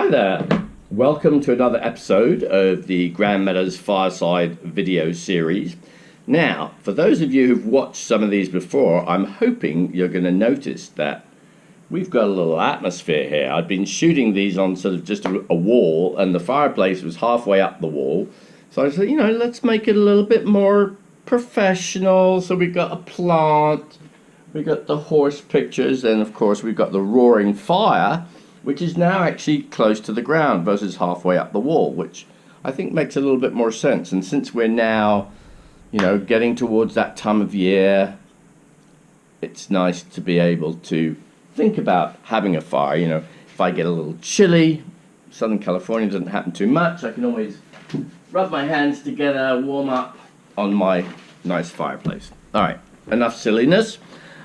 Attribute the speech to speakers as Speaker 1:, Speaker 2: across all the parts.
Speaker 1: Hi there. Welcome to another episode of the Grand Meadows Fireside video series. Now, for those of you who've watched some of these before, I'm hoping you're going to notice that we've got a little atmosphere here. I've been shooting these on sort of just a wall, and the fireplace was halfway up the wall. So I said, let's make it a little bit more professional. So we've got a plant, we've got the horse pictures, and of course we've got the roaring fire, which is now actually close to the ground versus halfway up the wall, which I think makes a little bit more sense. And since we're now, getting towards that time of year, it's nice to be able to think about having a fire. If I get a little chilly, Southern California doesn't happen too much, I can always rub my hands together, warm up on my nice fireplace. All right, enough silliness.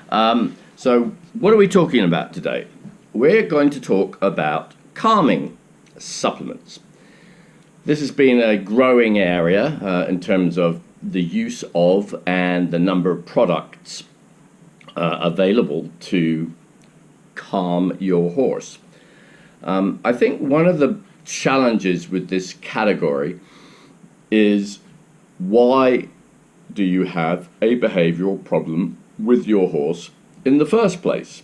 Speaker 1: So what are we talking about today? We're going to talk about calming supplements. This has been a growing area in terms of the use of and the number of products available to calm your horse. I think one of the challenges with this category is, why do you have a behavioral problem with your horse in the first place?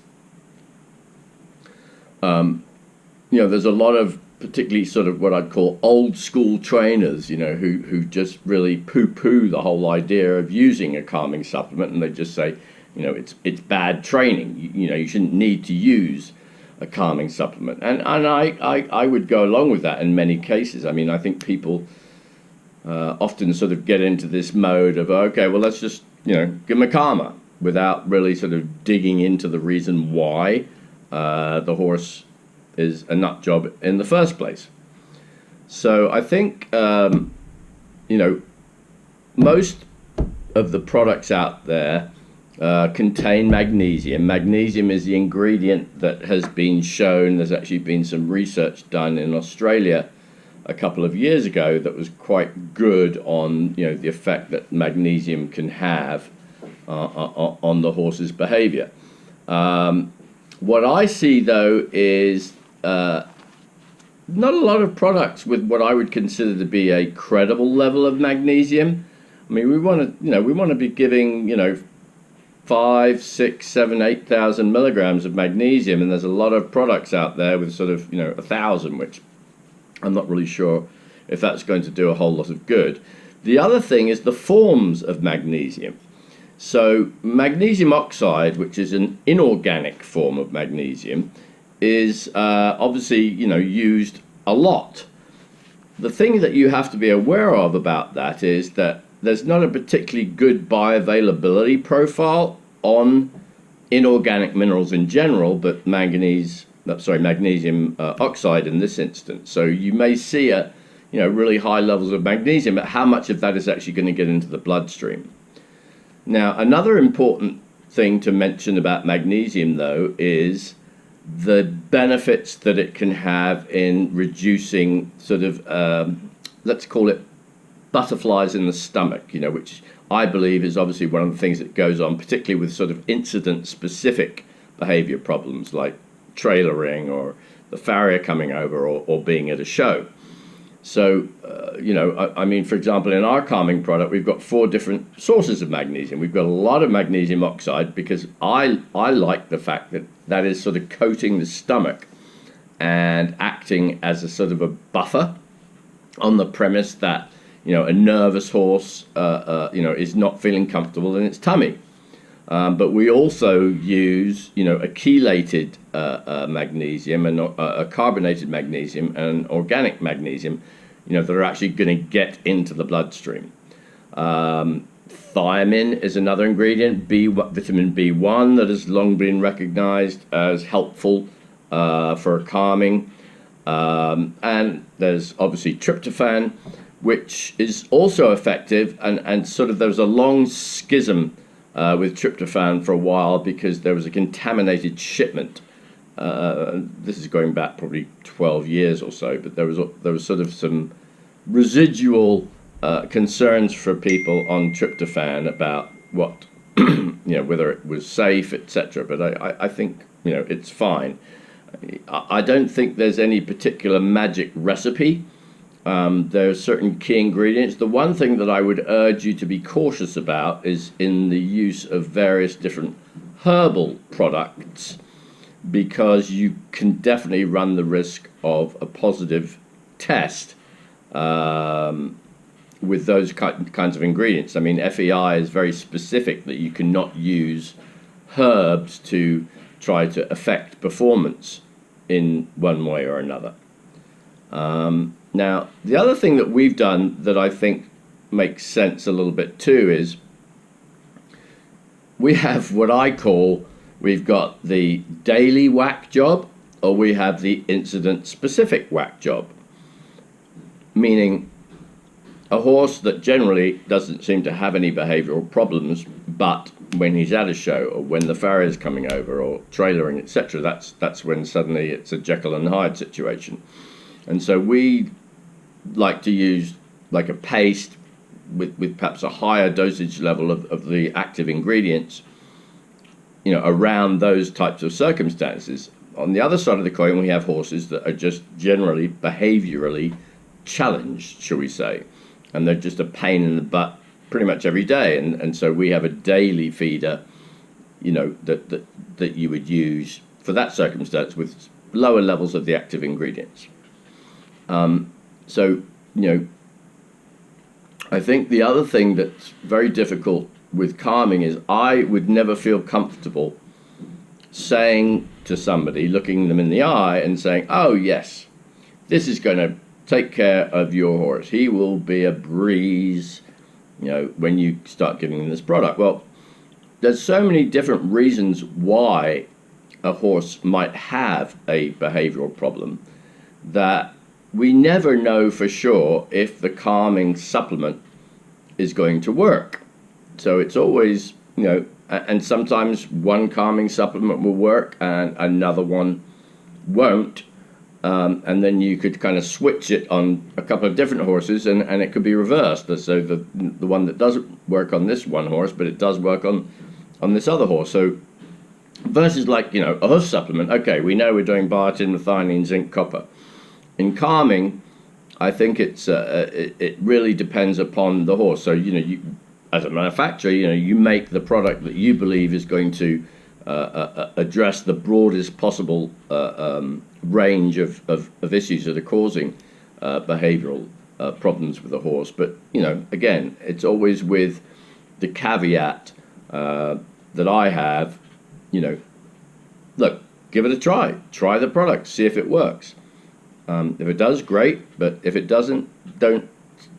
Speaker 1: There's a lot of particularly sort of what I'd call old school trainers, who just really poo-poo the whole idea of using a calming supplement, and they just say, it's bad training. You shouldn't need to use a calming supplement. And I would go along with that in many cases. I mean, I think people often sort of get into this mode of, okay, well, let's just, give them a calmer, without really sort of digging into the reason why the horse is a nut job in the first place. So I think, most of the products out there contain magnesium. Magnesium is the ingredient that has been shown. There's actually been some research done in Australia a couple of years ago that was quite good on, the effect that magnesium can have on the horse's behavior. What I see, though, is not a lot of products with what I would consider to be a credible level of magnesium. I mean, we want to be giving 5, 6, 7, 8,000 milligrams of magnesium, and there's a lot of products out there with sort of 1,000, which I'm not really sure if that's going to do a whole lot of good. The other thing is the forms of magnesium. So magnesium oxide, which is an inorganic form of magnesium, is obviously used a lot. The thing that you have to be aware of about that is that there's not a particularly good bioavailability profile on inorganic minerals in general, but magnesium oxide in this instance. So you may see really high levels of magnesium, but how much of that is actually going to get into the bloodstream? Now, another important thing to mention about magnesium, though, is the benefits that it can have in reducing sort of, let's call it butterflies in the stomach, which I believe is obviously one of the things that goes on, particularly with sort of incident-specific behavior problems like trailering or the farrier coming over or being at a show. So, I mean, for example, in our calming product, we've got 4 different sources of magnesium. We've got a lot of magnesium oxide because I like the fact that that is sort of coating the stomach and acting as a sort of a buffer on the premise that, a nervous horse, is not feeling comfortable in its tummy. But we also use, a chelated magnesium and a carbonated magnesium and organic magnesium, that are actually going to get into the bloodstream. Thiamine is another ingredient, vitamin B1, that has long been recognized as helpful for calming. And there's obviously tryptophan, which is also effective, and sort of there was a long schism with tryptophan for a while because there was a contaminated shipment. This is going back probably 12 years or so, but there was sort of some residual concerns for people on tryptophan about what whether it was safe, etc. But I think it's fine. I don't think there's any particular magic recipe. There are certain key ingredients. The one thing that I would urge you to be cautious about is in the use of various different herbal products, because you can definitely run the risk of a positive test with those kinds of ingredients. I mean, FEI is very specific that you cannot use herbs to try to affect performance in one way or another. Now, the other thing that we've done that I think makes sense a little bit too is we have what I call, we've got the daily whack job, or we have the incident specific whack job, meaning a horse that generally doesn't seem to have any behavioral problems, but when he's at a show or when the farrier's coming over or trailering, etc., that's when suddenly it's a Jekyll and Hyde situation. And so we like to use like a paste with perhaps a higher dosage level of the active ingredients, you know, around those types of circumstances. On the other side of the coin, we have horses that are just generally behaviorally challenged, shall we say, and they're just a pain in the butt pretty much every day. And so we have a daily feeder, you know, that you would use for that circumstance with lower levels of the active ingredients. So, you know, I think the other thing that's very difficult with calming is I would never feel comfortable saying to somebody, looking them in the eye and saying, oh yes, this is going to take care of your horse. He will be a breeze, you know, when you start giving him this product. Well, there's so many different reasons why a horse might have a behavioral problem that we never know for sure if the calming supplement is going to work. So it's always, you know, and sometimes one calming supplement will work and another one won't. And then you could kind of switch it on a couple of different horses and it could be reversed. So the one that doesn't work on this one horse, but it does work on this other horse. So versus like, you know, a hoof supplement, okay, we know we're doing biotin, methionine, zinc, copper. In calming, I think it really depends upon the horse. So, you know, you, as a manufacturer, you know, you make the product that you believe is going to address the broadest possible range of issues that are causing behavioral problems with the horse. But, you know, again, it's always with the caveat that I have, you know, look, give it a try. Try the product, see if it works. If it does, great, but if it doesn't, don't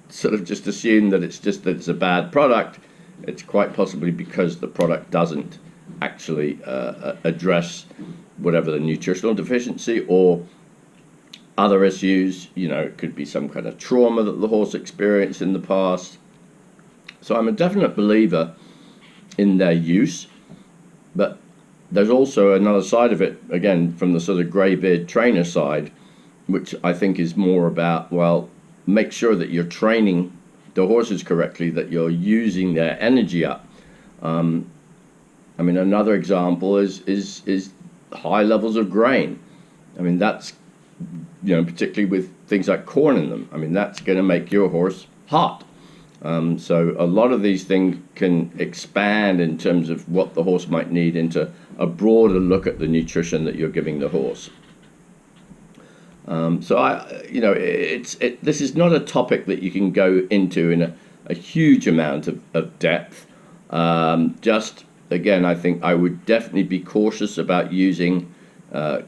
Speaker 1: sort of just assume that it's a bad product. It's quite possibly because the product doesn't actually address whatever the nutritional deficiency or other issues. You know, it could be some kind of trauma that the horse experienced in the past. So I'm a definite believer in their use, but there's also another side of it, again, from the sort of greybeard trainer side, which I think is more about, well, make sure that you're training the horses correctly, that you're using their energy up. I mean, another example is high levels of grain. I mean, that's, you know, particularly with things like corn in them. I mean, that's going to make your horse hot. So a lot of these things can expand in terms of what the horse might need into a broader look at the nutrition that you're giving the horse. So you know, this is not a topic that you can go into in a huge amount of depth. Just again, I think I would definitely be cautious about using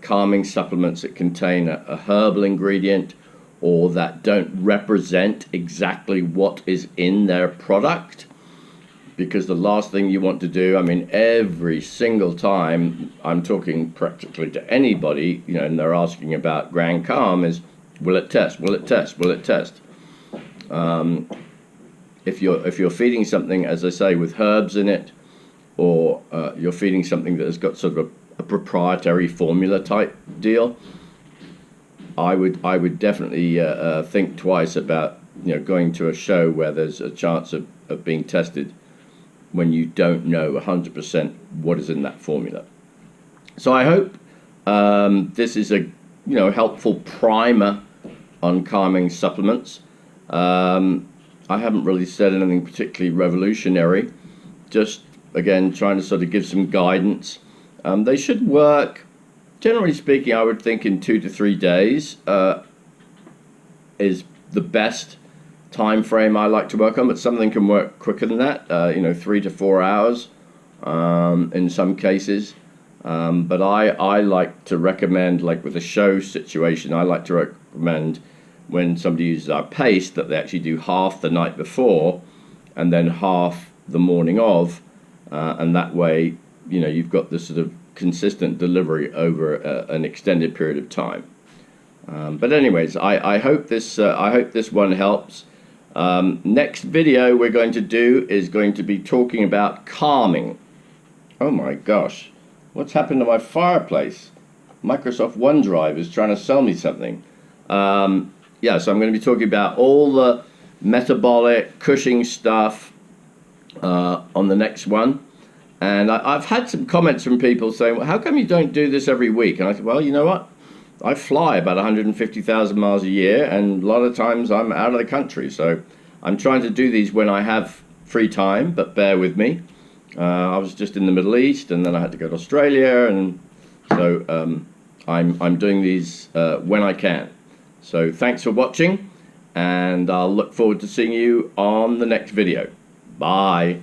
Speaker 1: calming supplements that contain a herbal ingredient or that don't represent exactly what is in their product. Because the last thing you want to do, I mean, every single time I'm talking practically to anybody, you know, and they're asking about Grand Calm is, will it test? Will it test? Will it test? If you're feeding something, as I say, with herbs in it, or you're feeding something that has got sort of a proprietary formula type deal, I would definitely think twice about, you know, going to a show where there's a chance of being tested when you don't know 100% what is in that formula. So I hope This is a helpful primer on calming supplements. I haven't really said anything particularly revolutionary, just again trying to sort of give some guidance. They should work, generally speaking, I would think in 2 to 3 days is the best time frame I like to work on, but something can work quicker than that, 3 to 4 hours in some cases. But I like to recommend, like with a show situation, I like to recommend when somebody uses our paste that they actually do half the night before and then half the morning of, and that way you've got this sort of consistent delivery over an extended period of time. But anyways, I hope this one helps. Next video we're going to do is going to be talking about calming. Oh my gosh, what's happened to my fireplace? Microsoft OneDrive is trying to sell me something. Yeah, so I'm going to be talking about all the metabolic Cushing stuff on the next one. And I've had some comments from people saying, well, how come you don't do this every week? And I said, well, you know what? I fly about 150,000 miles a year, and a lot of times I'm out of the country. So I'm trying to do these when I have free time, but bear with me. I was just in the Middle East, and then I had to go to Australia, and so I'm doing these when I can. So thanks for watching, and I'll look forward to seeing you on the next video. Bye.